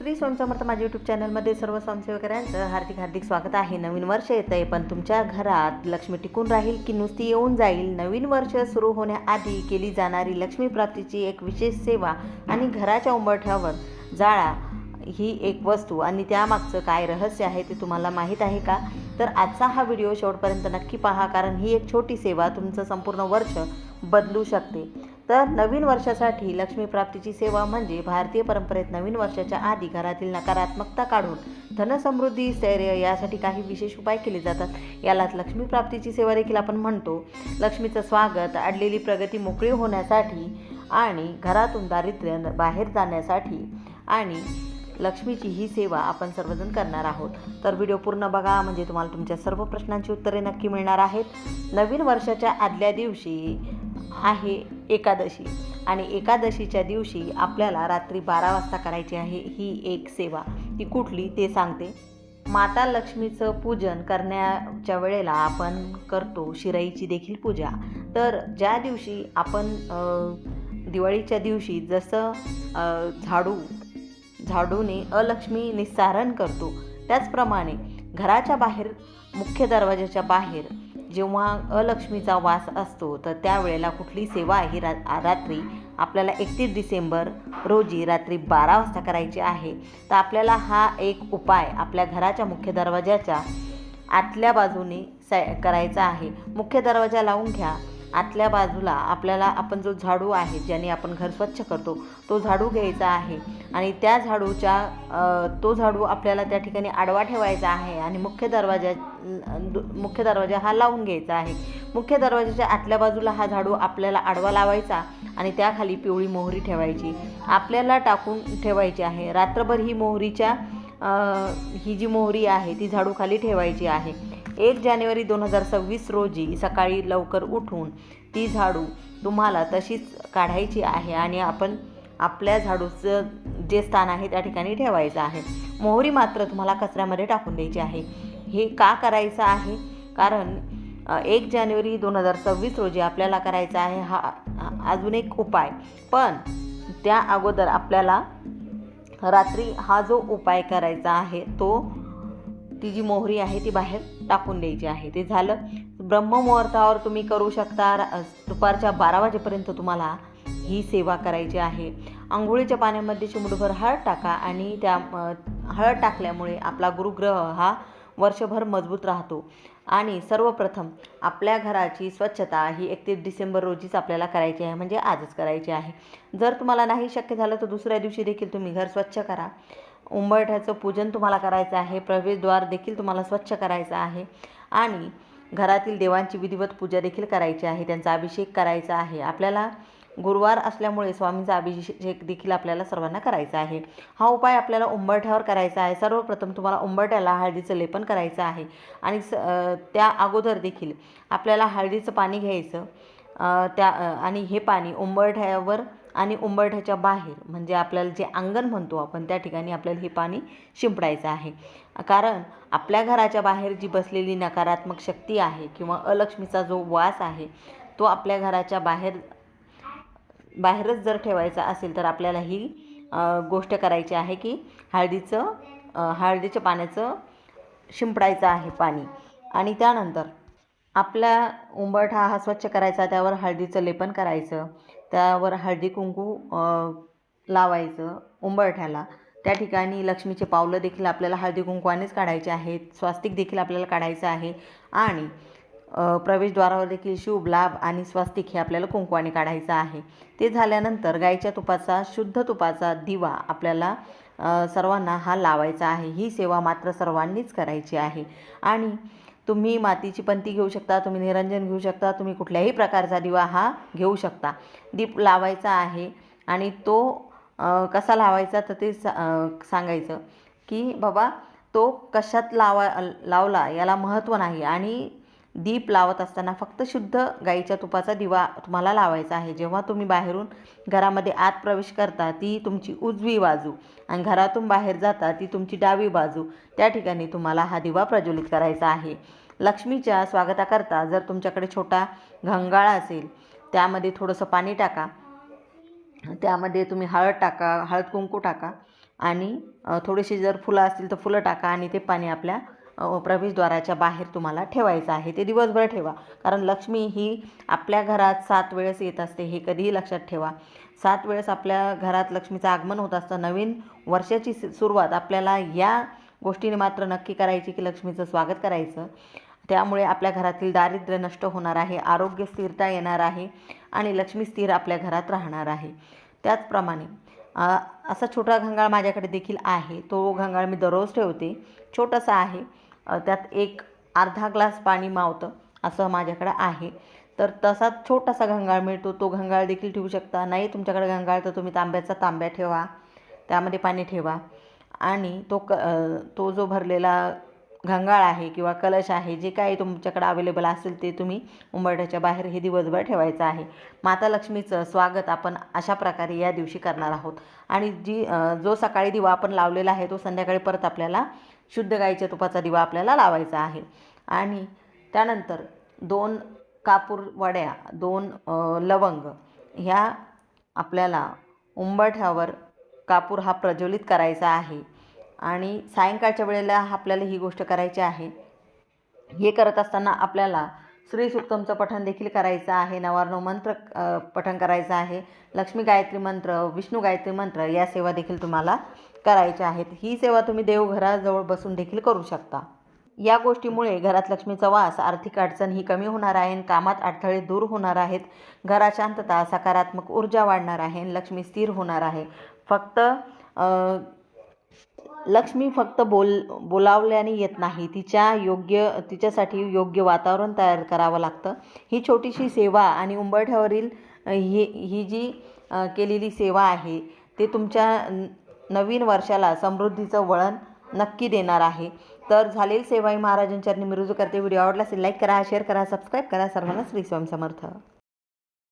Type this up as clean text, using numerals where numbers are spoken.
श्री स्वामी समर्थ माझ्या यूट्यूब चॅनलमध्ये सर्व स्वामीसेवकऱ्यांचं हार्दिक हार्दिक स्वागत आहे। नवीन वर्ष येतं आहे, पण तुमच्या घरात लक्ष्मी टिकून राहील की नुसती येऊन जाईल? नवीन वर्ष सुरू होण्याआधी केली जाणारी लक्ष्मी प्राप्तीची एक विशेष सेवा आणि घराच्या उंबरठ्यावर जाळा ही एक वस्तू आणि त्यामागचं काय रहस्य आहे ते तुम्हाला माहीत आहे का? तर आजचा हा व्हिडिओ शेवटपर्यंत नक्की पहा, कारण ही एक छोटी सेवा तुमचं संपूर्ण वर्ष बदलू शकते। तर नवीन वर्षासाठी लक्ष्मी प्राप्तीची सेवा म्हणजे भारतीय परंपरेत नवीन वर्षाच्या आधी घरातील नकारात्मकता काढून धनसमृद्धी, स्थैर्य यासाठी काही विशेष उपाय केले जातात। यालाच लक्ष्मी प्राप्तीची सेवा देखील आपण म्हणतो। लक्ष्मीचं स्वागत, अडलेली प्रगती मोकळी होण्यासाठी आणि घरातून दारिद्र्य बाहेर जाण्यासाठी आणि लक्ष्मीची ही सेवा आपण सर्वजण करणार आहोत। तर व्हिडिओ पूर्ण बघा, म्हणजे तुम्हाला तुमच्या सर्व प्रश्नांची उत्तरे नक्की मिळणार आहेत। नवीन वर्षाच्या आदल्या दिवशी आहे एकादशी आणि एकादशीच्या दिवशी आपल्याला रात्री 12 वाजता करायची आहे ही एक सेवा। ती कुठली ते सांगते। माता लक्ष्मीचं पूजन करण्याच्या वेळेला आपण करतो शिराईची देखील पूजा। तर ज्या दिवशी आपण दिवाळीच्या दिवशी जसं झाडूने अलक्ष्मी निस्सारण करतो, त्याचप्रमाणे घराच्या बाहेर मुख्य दरवाजाच्या बाहेर जेव्हा अलक्ष्मीचा वास असतो तर त्यावेळेला कुठली सेवा ही रात्री आपल्याला 31 डिसेंबर रोजी रात्री 12 वाजता करायची आहे। तर आपल्याला हा एक उपाय आपल्या घराच्या मुख्य दरवाजाच्या आतल्या बाजूने करायचा आहे। मुख्य दरवाजा लावून घ्या। आतल्या बाजूला आपल्याला आपण जो झाडू आहे ज्याने आपण घर स्वच्छ करतो तो झाडू घ्यायचा आहे आणि त्या तो झाडू आपल्याला त्या ठिकाणी आडवा ठेवायचा आहे आणि मुख्य दरवाजा हा लावून घ्यायचा आहे। मुख्य दरवाजाच्या आतल्या बाजूला हा झाडू आपल्याला आडवा लावायचा आणि त्याखाली पिवळी मोहरी ठेवायची, आपल्याला टाकून ठेवायची आहे। रात्रभर ही जी मोहरी आहे ती झाडूखाली ठेवायची आहे। 1 जानेवारी 2026 रोजी सकाळी लवकर उठून ती झाडू तुम्हाला तशीच काढायची आहे आणि आपण आपल्या झाडूचं जे स्थान आहे त्या ठिकाणी ठेवायचं आहे। मोहरी मात्र तुम्हाला कचऱ्यामध्ये टाकून द्यायची आहे। हे का करायचं आहे? कारण 1 जानेवारी 2026 रोजी आपल्याला करायचा आहे हा अजून एक उपाय, पण त्या अगोदर आपल्याला रात्री हा जो उपाय करायचा आहे ती जी मोहरी आहे ती बाहेर टाकून द्यायची आहे। ते झालं। ब्रह्ममुहूर्तावर तुम्ही करू शकता। दुपारच्या 12 वाजेपर्यंत तुम्हाला ही सेवा करायची आहे। अंघोळीच्या पाण्यामध्ये चिमूटभर हळद टाका आणि त्या हळद टाकल्यामुळे आपला गुरुग्रह हा वर्षभर मजबूत राहतो। आणि सर्वप्रथम आपल्या घराची स्वच्छता ही 31 डिसेंबर रोजीच आपल्याला करायची आहे, म्हणजे आजच करायची आहे। जर तुम्हाला नाही शक्य झालं तर दुसऱ्या दिवशी देखील तुम्ही घर स्वच्छ करा। उंबरठ्याचं पूजन तुम्हाला करायचं आहे, प्रवेशद्वार देखील तुम्हाला स्वच्छ करायचं आहे आणि घरातील देवांची विधिवत पूजा देखील करायची आहे, त्यांचा अभिषेक करायचा आहे। आपल्याला गुरुवार असल्यामुळे स्वामींचा अभिषेक देखील आपल्याला सर्वांना करायचा आहे। हा उपाय आपल्याला उंबरठ्यावर करायचा आहे। सर्वप्रथम तुम्हाला उंबरठ्याला हळदीचं लेपन करायचं आहे आणि त्या अगोदर देखील आपल्याला हळदीचं पाणी घ्यायचं आणि हे पाणी उंबरठ्यावर आणि उंबरठ्याच्या बाहेर, म्हणजे आपल्याला जे अंगण म्हणतो आपण, त्या ठिकाणी आपल्याला हे पाणी शिंपडायचं आहे। कारण आपल्या घराच्या बाहेर जी बसलेली नकारात्मक शक्ती आहे किंवा अलक्ष्मीचा जो वास आहे तो आपल्या घराच्या बाहेरच जर ठेवायचा असेल तर आपल्याला ही गोष्ट करायची आहे की हळदीच्या पाण्याचं शिंपडायचं आहे पाणी आणि त्यानंतर आपला उंबरठा हा स्वच्छ करायचा, त्यावर हळदीचं लेपन करायचं, त्यावर हळदी कुंकू लावायचं उंबरठ्याला। त्या ठिकाणी लक्ष्मीचे पावलं देखील आपल्याला हळदी कुंकवानेच काढायचे आहेत, स्वास्तिक देखील आपल्याला काढायचं आहे आणि प्रवेशद्वारावर देखील शुभ, लाभ आणि स्वास्तिक हे आपल्याला कुंकवाने काढायचं आहे। ते झाल्यानंतर गाईच्या तुपाचा, शुद्ध तुपाचा दिवा आपल्याला सर्वांना हा लावायचा आहे। ही सेवा मात्र सर्वांनीच करायची आहे आणि तुम्ही मातीची पंती घेऊ शकता, तुम्ही निरंजन घेऊ शकता, तुम्ही कुठल्याही प्रकारचा दिवा हा घेऊ शकता। दीप लावायचा आहे आणि तो कसा लावायचा तर ते सांगायचं की बाबा तो कशात लावला याला महत्त्व नाही आणि दीप लावत असताना फक्त शुद्ध गाईच्या तुपाचा दिवा तुम्हाला लावायचा आहे। जेव्हा तुम्ही बाहेरून घरामध्ये आत प्रवेश करता ती तुमची उजवी बाजू आणि घरातून बाहेर जाता ती तुमची डावी बाजू, त्या ठिकाणी तुम्हाला हा दिवा प्रज्वलित करायचा आहे। लक्ष्मीच्या स्वागताकरता जर तुमच्याकडे छोटा घंगाळा असेल त्यामध्ये थोडंसं पाणी टाका, त्यामध्ये तुम्ही हळद टाका, हळद कुंकू टाका आणि थोडीशी जर फुलं असतील तर फुलं टाका आणि ते पाणी आपल्या प्रवेशद्वाराच्या बाहेर तुम्हाला ठेवायचं आहे. ते दिवसभर ठेवा, कारण लक्ष्मी ही आपल्या घरात 7 वेळेस येत असते, हे कधीही लक्षात ठेवा. 7 वेळेस आपल्या घरात लक्ष्मीचं आगमन होत असतं. नवीन वर्षाची सुरुवात आपल्याला या गोष्टीने मात्र नक्की करायची की लक्ष्मीचं स्वागत करायचं. त्यामुळे आपल्या घरातील दारिद्र्य नष्ट होणार आहे, आरोग्य स्थिरता येणार आहे आणि लक्ष्मी स्थिर आपल्या घरात राहणार आहे. त्याचप्रमाणे असा छोटा घंगाळ माझ्याकडे देखील आहे. तो घंगाळ मी दररोज ठेवते. छोटासा आहे, त्यात एक अर्धा ग्लास पाणी मावतं असं माझ्याकडे आहे. तर तसाच छोटासा घंगाळ मिळतो, तो घंगाळ देखील ठेवू शकता. नाही तुमच्याकडे घंगाळ तर तुम्ही तांब्याचा तांब्या ठेवा, त्यामध्ये पाणी ठेवा आणि तो जो भरलेला घंगाळ आहे किंवा कलश आहे, जे काही तुमच्याकडे अवेलेबल असेल ते तुम्ही उंबरठ्याच्या बाहेर हे दिवसभर ठेवायचं आहे. माता लक्ष्मीचं स्वागत आपण अशा प्रकारे या दिवशी करणार आहोत. आणि जो सकाळी दिवा आपण लावलेला आहे तो संध्याकाळी परत आपल्याला शुद्ध गाईच्या तुपाचा दिवा आपल्याला लावायचा आहे. आणि त्यानंतर 2 कापूर वड्या, 2 लवंग ह्या आपल्याला उंबरठ्यावर कापूर हा प्रज्वलित करायचा आहे. आणि सायंकाळच्या वेळेला आपल्याला ही गोष्ट करायची आहे. हे करत असताना आपल्याला श्री सूक्तमचं पठण देखील करायचं आहे, नवार्णव मंत्र पठण करायचं आहे, लक्ष्मी गायत्री मंत्र, विष्णू गायत्री मंत्र या सेवा देखील तुम्हाला करायच्या आहेत. ही सेवा तुम्ही देवघराजवळ बसून देखील करू शकता. या गोष्टीमुळे घरात लक्ष्मीचा वास, आर्थिक अडचण ही कमी होणार आहे, कामात अडथळे दूर होणार आहेत, घरात शांतता, सकारात्मक ऊर्जा वाढणार आहे, लक्ष्मी स्थिर होणार आहे. लक्ष्मी फक्त बोलावल्याने येत नाही, तिच्यासाठी योग्य वातावरण तयार करावं लागतं. ही छोटीशी सेवा आणि उंबरठ्यावरील ही जी केलेली सेवा आहे ते तुमच्या नवीन वर्षाला समृद्धीचं वळण नक्की देणार आहे. तर झालेली सेवा ही महाराजांच्या चरणी मी रुजू करते. व्हिडिओ आवडला असेल लाईक करा, शेअर करा, सबस्क्राईब करा. सर्वांना श्री स्वामी समर्थ.